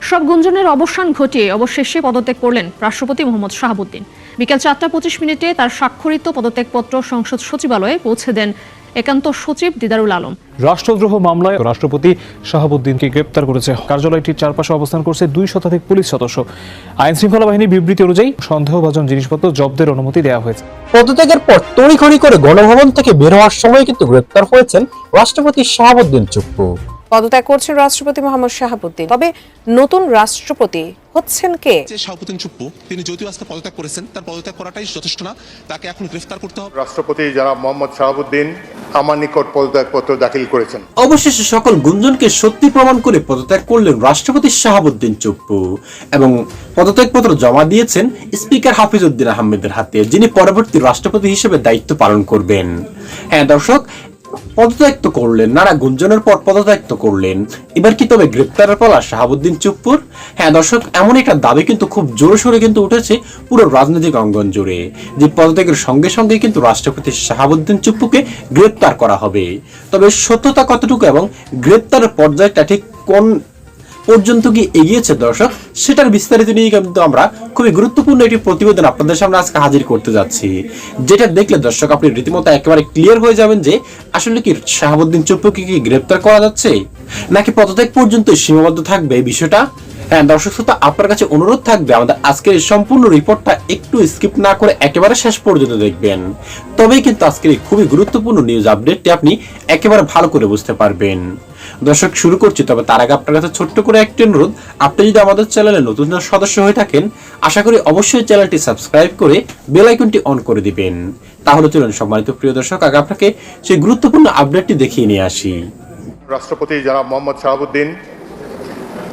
সব গুঞ্জনের অবসান ঘটিয়ে অবশেষে পদত্যাগ করলেন রাষ্ট্রপতি মোহাম্মদ শাহাবুদ্দিন। বিকেল 4:25 তার স্বাক্ষরিত পদত্যাগপত্র সংসদ সচিবালয়ে পৌঁছে দেন একান্ত সচিব দিদারুল আলম। রাষ্ট্রদ্রোহ মামলায় রাষ্ট্রপতি শাহাবুদ্দিনকে গ্রেপ্তার করেছে। কার্যালয়টির চারপাশে অবস্থান করছে 2 শতাধিক পুলিশ সদস্য। আইন শৃঙ্খলা বাহিনীর বিবৃতি অনুযায়ী সন্দেহভাজন জিনিসপত্র জব্দের অনুমতি দেওয়া হয়েছে। পদত্যাগের পর তড়িঘড়ি করে গণভবন থেকে বের হওয়ার সময় কিন্তু গ্রেপ্তার হয়েছেন রাষ্ট্রপতি শাহাবুদ্দিন চুপ্পু। পদত্যাগ করছেন রাষ্ট্রপতি মোহাম্মদ শাহাবুদ্দিন। তবে নতুন রাষ্ট্রপতি হচ্ছেন কে? শাহাবুদ্দিন চুপ্পু তিনি যদিও আজকে পদত্যাগ করেছেন, তার পদত্যাগ করাটাই যথেষ্ট না, তাকে এখন গ্রেফতার করতে হবে। রাষ্ট্রপতি জনাব মোহাম্মদ শাহাবুদ্দিন আমার নিকট পদত্যাগপত্র দাখিল করেছেন। অবশেষে সকল গুঞ্জনকে সত্যি প্রমাণ করে পদত্যাগ করলেন রাষ্ট্রপতি শাহাবুদ্দিন চুপ্পু এবং পদত্যাগপত্র জমা দিয়েছেন স্পিকার হাফিজ উদ্দিন আহমেদের হাতে, যিনি পরবর্তী রাষ্ট্রপতি হিসেবে দায়িত্ব পালন করবেন। হ্যাঁ দর্শক, পদত্যাগ তো করলেন, নানা গুঞ্জনের পর পদত্যাগ তো করলেন, এবার কি তবে গ্রেপ্তারের পালা শাহাবুদ্দিন চুপ্পুর? হ্যাঁ দর্শক, এমন একটা দাবি কিন্তু খুব জোরে সোরে কিন্তু উঠেছে পুরো রাজনৈতিক অঙ্গন জুড়ে, যে পদত্যাগের সঙ্গে সঙ্গে কিন্তু রাষ্ট্রপতি শাহাবুদ্দিন চুপ্পুকে গ্রেপ্তার করা হবে। তবে সত্যতা কতটুকু এবং গ্রেপ্তারের পর্যায়টা ঠিক কোন পর্যন্ত কি এগিয়েছে দর্শক, সেটার বিস্তারিত নিয়ে কিন্তু আমরা খুবই গুরুত্বপূর্ণ একটি প্রতিবেদন আপনাদের সামনে আজকে হাজির করতে যাচ্ছি, যেটা দেখলে দর্শক আপনি রীতিমতো একেবারে ক্লিয়ার হয়ে যাবেন যে আসলে কি শাহাবুদ্দিন চুপ্পুকে কি গ্রেপ্তার করা যাচ্ছে নাকি পদত্যাগ পর্যন্ত সীমাবদ্ধ থাকবে এই বিষয়টা। হ্যাঁ দর্শক শ্রোতা, আপনার কাছে অনুরোধ থাকবে আমাদের আজকের এই সম্পূর্ণ রিপোর্টটা একটু স্কিপ না করে একেবারে শেষ পর্যন্ত দেখবেন, তবেই কিন্তু আজকের এই খুবই গুরুত্বপূর্ণ নিউজ আপডেটটি আপনি একেবারে ভালো করে বুঝতে পারবেন। দর্শক শুরু করছি, তবে তার আগে আপনার কাছে ছোট্ট করে একটি অনুরোধ, আপনি যদি আমাদের চ্যানেলে নতুন সদস্য হয়ে থাকেন আশা করি অবশ্যই চ্যানেলটি সাবস্ক্রাইব করে বেল আইকনটি অন করে দিবেন। তাহলে চলুন সম্মানিত প্রিয় দর্শক, আগে আপনাকে সেই গুরুত্বপূর্ণ আপডেটটি দেখিয়ে নিয়ে আসি। রাষ্ট্রপতি জনাব মোহাম্মদ শাহাবুদ্দিন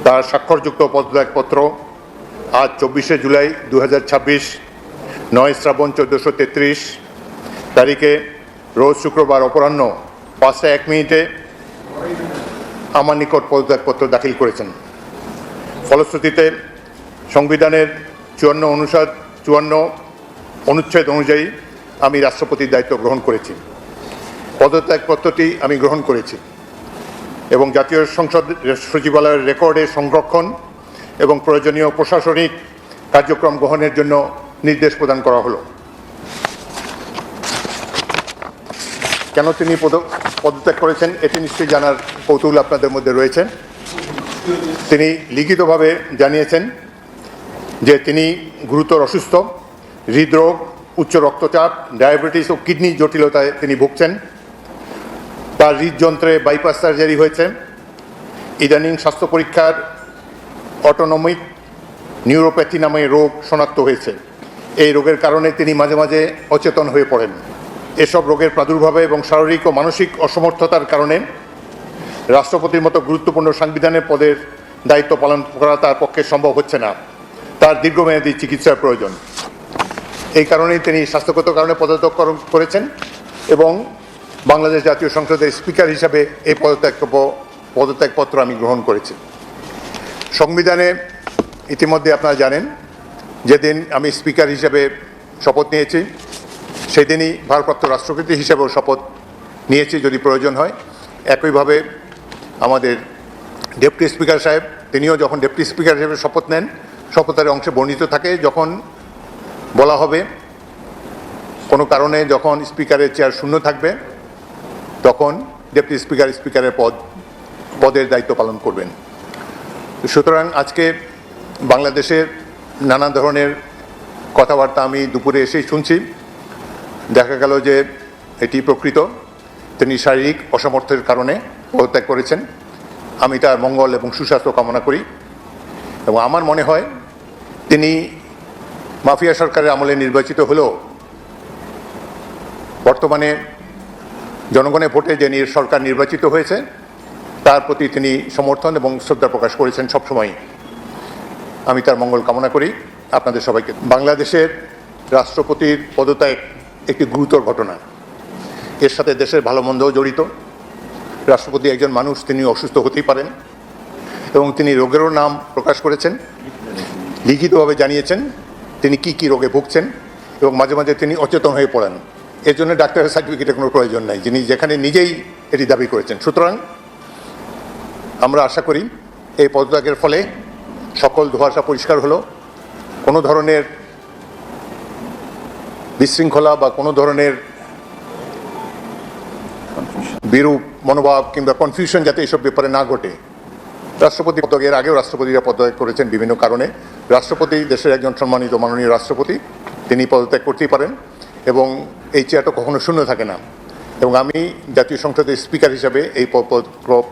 তার স্বাক্ষরযুক্ত পদত্যাগপত্র আজ 24শে জুলাই 2026 9 শ্রাবণ 1433 তারিখে রোজ শুক্রবার অপরাহ্ন 5:01 আমার নিকট পদত্যাগপত্র দাখিল করেছেন। ফলশ্রুতিতে সংবিধানের 54 অনুচ্ছেদ অনুযায়ী আমি রাষ্ট্রপতির দায়িত্ব গ্রহণ করেছি। পদত্যাগপত্রটি আমি গ্রহণ করেছি এবং জাতীয় সংসদ সচিবালয়ের রেকর্ডে সংরক্ষণ এবং প্রয়োজনীয় প্রশাসনিক কার্যক্রম গ্রহণের জন্য নির্দেশ প্রদান করা হলো। কেন তিনি পদত্যাগ করেছেন এটি নিশ্চয়ই জানার কৌতূহল আপনাদের মধ্যে রয়েছে। তিনি লিখিতভাবে জানিয়েছেন যে তিনি গুরুতর অসুস্থ, হৃদরোগ, উচ্চ রক্তচাপ, ডায়াবেটিস ও কিডনি জটিলতায় তিনি ভুগছেন। তার হৃদযন্ত্রে বাইপাস সার্জারি হয়েছে। ইদানিং স্বাস্থ্য পরীক্ষার অটোনমিক নিউরোপ্যাথি নামে রোগ শনাক্ত হয়েছে। এই রোগের কারণে তিনি মাঝে মাঝে অচেতন হয়ে পড়েন। এসব রোগের প্রাদুর্ভাবে এবং শারীরিক ও মানসিক অসমর্থতার কারণে রাষ্ট্রপতির মতো গুরুত্বপূর্ণ সাংবিধানিক পদের দায়িত্ব পালন করা তার পক্ষে সম্ভব হচ্ছে না। তার দীর্ঘমেয়াদী চিকিৎসার প্রয়োজন। এই কারণেই তিনি স্বাস্থ্যগত কারণে পদত্যাগ করেছেন এবং বাংলাদেশ জাতীয় সংসদের স্পিকার হিসাবে এই পদত্যাগপত্র আমি গ্রহণ করেছি। সংবিধানে ইতিমধ্যে আপনারা জানেন, যেদিন আমি স্পিকার হিসাবে শপথ নিয়েছি সেদিনই ভারপ্রাপ্ত রাষ্ট্রপতি হিসেবেও শপথ নিয়েছি যদি প্রয়োজন হয়। একইভাবে আমাদের ডেপুটি স্পিকার সাহেব তিনিও যখন ডেপুটি স্পিকার হিসেবে শপথ নেন, শপথের অংশে বর্ণিত থাকে যখন বলা হবে কোনো কারণে যখন স্পিকারের চেয়ার শূন্য থাকবে তখন ডেপুটি স্পিকারের পদের দায়িত্ব পালন করবেন। সুতরাং আজকে বাংলাদেশের নানা ধরনের কথাবার্তা আমি দুপুরে এসেই শুনছি। দেখা গেল যে এটি প্রকৃত, তিনি শারীরিক অসমর্থের কারণে পদত্যাগ করেছেন। আমি তার মঙ্গল এবং সুস্বাস্থ্য কামনা করি এবং আমার মনে হয় তিনি মাফিয়া সরকারের আমলে নির্বাচিত হলেও বর্তমানে জনগণের ভোটে যে সরকার নির্বাচিত হয়েছে তার প্রতি তিনি সমর্থন এবং শ্রদ্ধা প্রকাশ করেছেন সবসময়। আমি তার মঙ্গল কামনা করি আপনাদের সবাইকে। বাংলাদেশের রাষ্ট্রপতির পদত্যাগ একটি গুরুতর ঘটনা। এর সাথে দেশের ভালো মন্দও জড়িত। রাষ্ট্রপতি একজন মানুষ, তিনি অসুস্থ হতেই পারেন এবং তিনি রোগেরও নাম প্রকাশ করেছেন, লিখিতভাবে জানিয়েছেন তিনি কি রোগে ভুগছেন এবং মাঝে মাঝে তিনি অচেতন হয়ে পড়েন। এর জন্য ডাক্তারের সার্টিফিকেটের কোনো প্রয়োজন নাই, যিনি যেখানে নিজেই এটি দাবি করেছেন। সুতরাং আমরা আশা করি এই পদত্যাগের ফলে সকল ধোঁয়াশা পরিষ্কার হলো, কোনো ধরনের বিশৃঙ্খলা বা কোনো ধরনের বিরূপ মনোভাব কিংবা কনফিউশন যাতে এসব ব্যাপারে না ঘটে। রাষ্ট্রপতি পদত্যাগের আগেও রাষ্ট্রপতিরা পদত্যাগ করেছেন বিভিন্ন কারণে। রাষ্ট্রপতি দেশের একজন সম্মানিত মাননীয় রাষ্ট্রপতি, তিনি পদত্যাগ করতেই পারেন এবং এই চেয়ারটা কখনো শূন্য থাকে না। এবং আমি জাতীয় সংসদের স্পিকার হিসাবে এই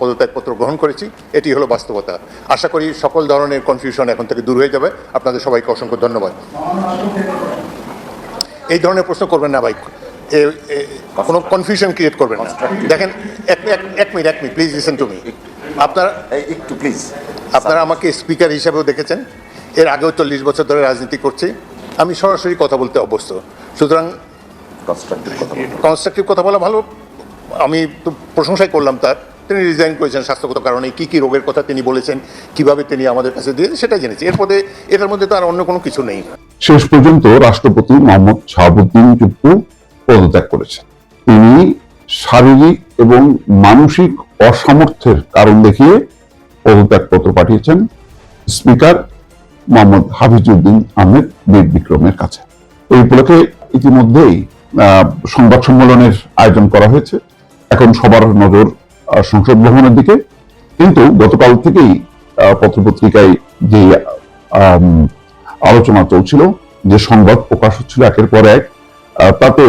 পদত্যাগপত্র গ্রহণ করেছি, এটি হলো বাস্তবতা। আশা করি সকল ধরনের কনফিউশন এখন থেকে দূর হয়ে যাবে। আপনাদের সবাইকে অসংখ্য ধন্যবাদ। এই ধরনের প্রশ্ন করবেন না ভাই, কোনো কনফিউশন ক্রিয়েট করবেন না। দেখেন, এক minute please listen to me. আপনারা একটু প্লিজ, আপনারা আমাকে স্পিকার হিসাবেও দেখেছেন, এর আগেও 40 বছর ধরে রাজনীতি করছি, আমি সরাসরি কথা বলতে অভ্যস্ত। সুতরাং কনস্ট্রাকটিভ কথা বলা ভালো। আমি তো প্রশংসাই করলাম তার। তিনি রিজাইন করেছেন স্বাস্থ্যগত কারণে, কি রোগের কথা তিনি বলেছেন, কিভাবে তিনি আমাদের কাছে দিয়েছেন সেটাই জেনেছি। এটার মধ্যে তো আর অন্য কোনো কিছু নেই। শেষ পর্যন্ত রাষ্ট্রপতি মোহাম্মদ শাহাবুদ্দিন চুপ্পু পদত্যাগ করেছেন। তিনি শারীরিক এবং মানসিক অসামর্থ্যের কারণ দেখিয়ে পদত্যাগপত্র পাঠিয়েছেন স্পিকার মোহাম্মদ হাফিজউদ্দিন আহমেদ বীর বিক্রমের কাছে। এই উপলক্ষে ইতিমধ্যেই সংবাদ সম্মেলনের আয়োজন করা হয়েছে। এখন সবার নজর সংসদ ভবনের দিকে। কিন্তু গতকাল থেকেই পত্রপত্রিকায় যে আলোচনা চলছিল, যে সংবাদ প্রকাশ হচ্ছিল একের পর এক, তাতে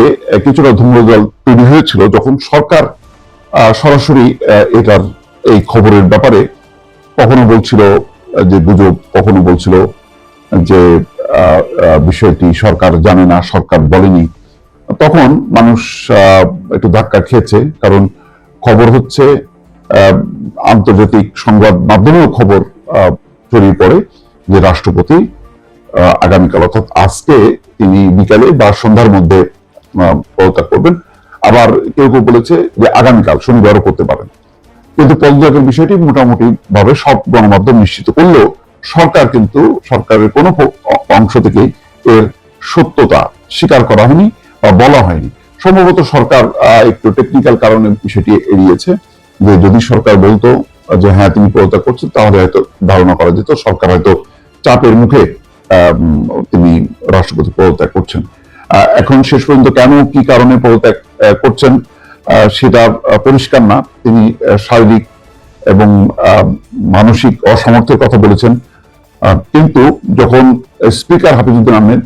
কিছুটা ধূম্রজাল তৈরি হয়েছিল যখন সরকার সরাসরি এটার এই খবরের ব্যাপারে কখনো বলছিল যে গুজব, কখনো বলছিল যে বিষয়টি সরকার জানে না, সরকার বলেনি। তখন মানুষ একটু ধাক্কা খেয়েছে, কারণ খবর হচ্ছে আন্তর্জাতিক সংবাদ মাধ্যমেও খবর ছড়িয়ে পড়ে যে রাষ্ট্রপতি আগামীকাল অর্থাৎ আজকে তিনি বিকালে বা সন্ধ্যার মধ্যে পদত্যাগ করবেন। আবার কেউ কেউ বলেছে যে আগামীকাল শনিবারও করতে পারেন। কিন্তু পদত্যাগের বিষয়টি মোটামুটি ভাবে সব গণমাধ্যম নিশ্চিত করলেও সরকার কিন্তু সরকারের কোনো অংশ থেকে এর সত্যতা স্বীকার করা হয়নি বা বলা হয়নি। সম্ভবত সরকার একটু টেকনিক্যাল কারণে বিষয়টি এড়িয়েছে, যে যদি সরকার বলতো যে হ্যাঁ তিনি পদত্যাগ করছেন, তাহলে হয়তো ধারণা করা যেত সরকার হয়তো চাপের মুখে তিনি রাষ্ট্রপতি পদত্যাগ করছেন। এখন শেষ পর্যন্ত কেন কি কারণে পদত্যাগ করছেন সেটা পরিষ্কার না। তিনি শারীরিক এবং মানসিক অসামর্থ্যের কথা বলেছেন। কিন্তু যখন স্পিকার হাফিজউদ্দিন আহমেদ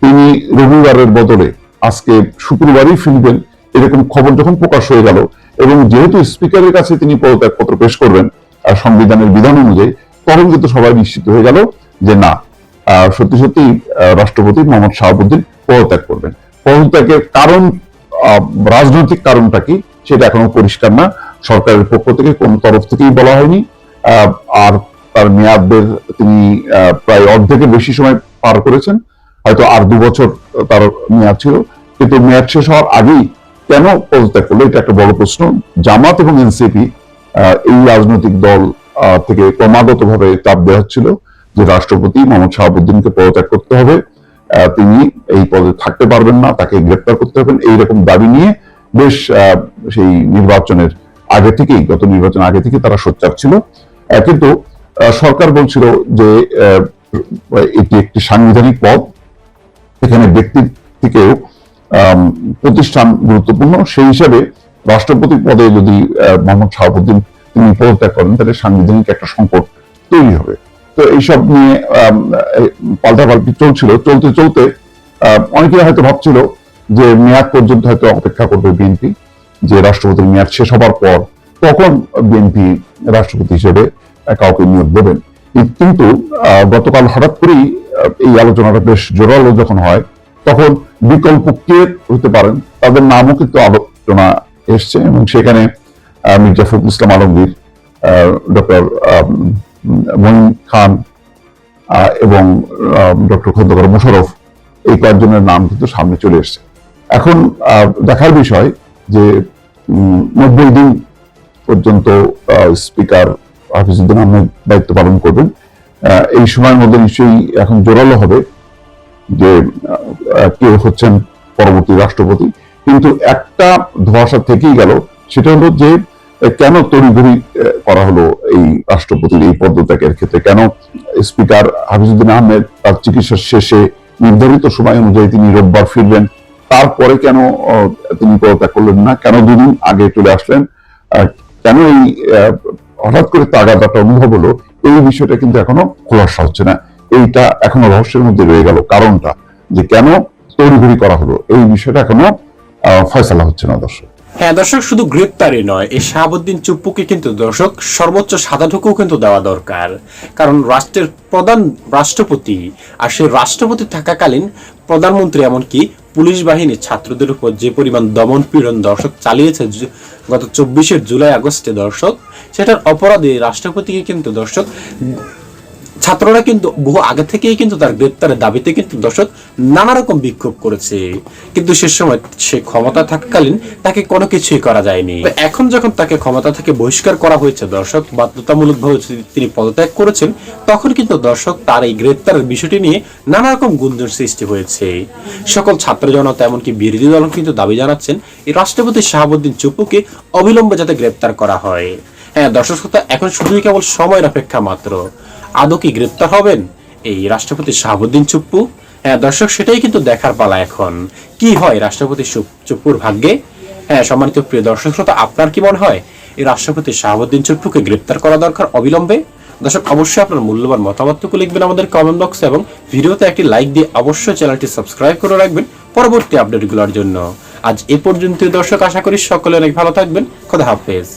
তিনি রবিবারের বদলে আজকে শুক্রবারই ফিরবেন, এরকম খবর যখন প্রকাশ হয়ে গেল, এবং যেহেতু স্পিকারের কাছে তিনি পদত্যাগপত্র পেশ করবেন সংবিধানের বিধান অনুযায়ী, তখন কিন্তু সবাই নিশ্চিত হয়ে গেল যে না, সত্যি সত্যি রাষ্ট্রপতি মোহাম্মদ শাহাবুদ্দিন পদত্যাগ করবেন। পদত্যাগের কারণ, রাজনৈতিক কারণটা কি সেটা এখনো পরিষ্কার না। সরকারের পক্ষ থেকে কোন তরফ থেকেই বলা হয়নি। আর তার মেয়াদের তিনি প্রায় অর্ধেকের বেশি সময় পার করেছেন, হয়তো আর 2 বছর তার মেয়াদ ছিল। কিন্তু মেয়াদ শেষ হওয়ার আগেই কেন পদত্যাগ করলো, এটা একটা বড় প্রশ্ন। জামাত এবং এনসিপি এই রাজনৈতিক দল থেকে ক্রমাগত ভাবে চাপ দেওয়া হচ্ছিল যে রাষ্ট্রপতি মোহাম্মদ শাহাবুদ্দিনকে পদত্যাগ করতে হবে, তিনি এই পদে থাকতে পারবেন না, তাকে গ্রেপ্তার করতে হবেন, এইরকম দাবি নিয়ে বেশ সেই নির্বাচনের আগে থেকেই, গত নির্বাচন আগে থেকে তারা সোচ্চার ছিল। কিন্তু সরকার বলছিল যে এটি একটি সাংবিধানিক পদ, এখানে ব্যক্তির থেকেও প্রতিষ্ঠান গুরুত্বপূর্ণ। সেই হিসাবে রাষ্ট্রপতি পদে যদি মোহাম্মদ শাহাবুদ্দিন তিনি পদত্যাগ করেন, তাহলে সাংবিধানিক একটা সংকট তৈরি হবে। তো এইসব নিয়ে পাল্টাপাল্টি চলছিল। চলতে চলতে অনেকে হয়তো ভাবছিল যে মেয়াদ পর্যন্ত হয়তো অপেক্ষা করবে বিএনপি, যে রাষ্ট্রপতির মেয়াদ শেষ হবার পর তখন বিএনপি রাষ্ট্রপতি হিসেবে কাউকে নিয়োগ দেবেন। কিন্তু গতকাল হঠাৎ করেই এই আলোচনাটা বেশ জোরালো যখন হয়, তখন বিকল্প কে হতে পারেন তাদের নামও কিন্তু আলোচনা এসছে, এবং সেখানে মির্জা ফখরুল ইসলাম আলমগীর, ডক্টর মঈন খান এবং ডক্টর খন্দকার মোশাররফ, এই কয়েকজনের নাম কিন্তু সামনে চলে এসছে। এখন দেখার বিষয় যে 90 দিন পর্যন্ত স্পিকার হাফিজউদ্দিন আহমেদ দায়িত্ব পালন করবেন। এই সময়ের মধ্যে নিশ্চয়ই এখন জোরালো হবে যে কে হচ্ছেন পরবর্তী রাষ্ট্রপতি। কিন্তু একটা ধোঁয়াশা থেকেই গেল, সেটা হলো যে কেন তড়িঘড়ি করা হলো এই রাষ্ট্রপতির এই পদত্যাগের ক্ষেত্রে? কেন স্পিকার হাফিজউদ্দিন আহমেদ তার চিকিৎসা শেষে নির্ধারিত সময় অনুযায়ী তিনি রোববার ফিরবেন, তারপরে কেন তিনি পদত্যাগ করলেন না? কেন দুদিন আগে চলে আসলেন? কেন এই হঠাৎ করে তাগাদাটা অনুভব হলো? এই বিষয়টা কিন্তু এখনো খোলাসা হচ্ছে না। এইটা এখনো রহস্যের মধ্যে রয়ে গেল। কারণটা যে কেন তড়িঘড়ি করা হলো, এই বিষয়টা এখনো ফয়সালা হচ্ছে না দর্শক। হ্যাঁ দর্শক, শুধু গ্রেপ্তারই নয়, এই শাহাবুদ্দিন চুপ্পুকে কিন্তু দর্শক সর্বোচ্চ সাজাটুকুও কিন্তু দেওয়া দরকার। কারণ রাষ্ট্রের প্রধান রাষ্ট্রপতি, আর সেই রাষ্ট্রপতি থাকাকালীন প্রধানমন্ত্রী এমনকি পুলিশ বাহিনী ছাত্রদের উপর যে পরিমাণ দমন পীড়ন দর্শক চালিয়েছে গত 24শে জুলাই আগস্টে দর্শক, সেটার অপরাধে রাষ্ট্রপতিকে কিন্তু দর্শক ছাত্ররা কিন্তু বহু আগে থেকেই কিন্তু তার গ্রেপ্তারের দাবিতে কিন্তু দর্শক নানা রকম বিক্ষোভ করেছে, কিন্তু সে সময় সে ক্ষমতা থাকাকালীন তাকে কোনো কিছুই করা যায়নি। এখন যখন তাকে ক্ষমতা থেকে বহিষ্কার করা হয়েছে দর্শক, বাধ্যতামূলকভাবে তিনি পদত্যাগ করেছেন, তখন কিন্তু দর্শক তার এই গ্রেপ্তারের বিষয়টি নিয়ে নানা রকম গুঞ্জন সৃষ্টি হয়েছে। সকল ছাত্র জনতা এমনকি বিরোধী দল কিন্তু দাবি জানাচ্ছেন এই রাষ্ট্রপতি শাহাবুদ্দিন চুপ্পুকে অবিলম্বে যাতে গ্রেপ্তার করা হয়। হ্যাঁ দর্শক শ্রোতা, এখন শুধুই কেবল সময়ের অপেক্ষা মাত্র। আদৌ কি গ্রেপ্তার হবেন এই রাষ্ট্রপতি শাহাবুদ্দিন চুপ্পু? হ্যাঁ দর্শক, সেটাই কিন্তু দেখার পালা এখন। কি হয় রাষ্ট্রপতি চুপ্পুর ভাগ্যে? হ্যাঁ সম্মানিত প্রিয় দর্শক শ্রোতা, আপনার কি মনে হয় এই রাষ্ট্রপতি শাহাবুদ্দিন চুপ্পুকে গ্রেপ্তার করা দরকার অবিলম্বে? দর্শক অবশ্যই আপনার মূল্যবান মতামতটুকু লিখবেন আমাদের কমেন্ট বক্সে, এবং ভিডিওতে একটি লাইক দিয়ে অবশ্যই চ্যানেলটি সাবস্ক্রাইব করে রাখবেন পরবর্তী আপডেটগুলোর জন্য। আজ এ পর্যন্ত দর্শক, আশা করি সকলে অনেক ভালো থাকবেন। খোদা হাফেজ।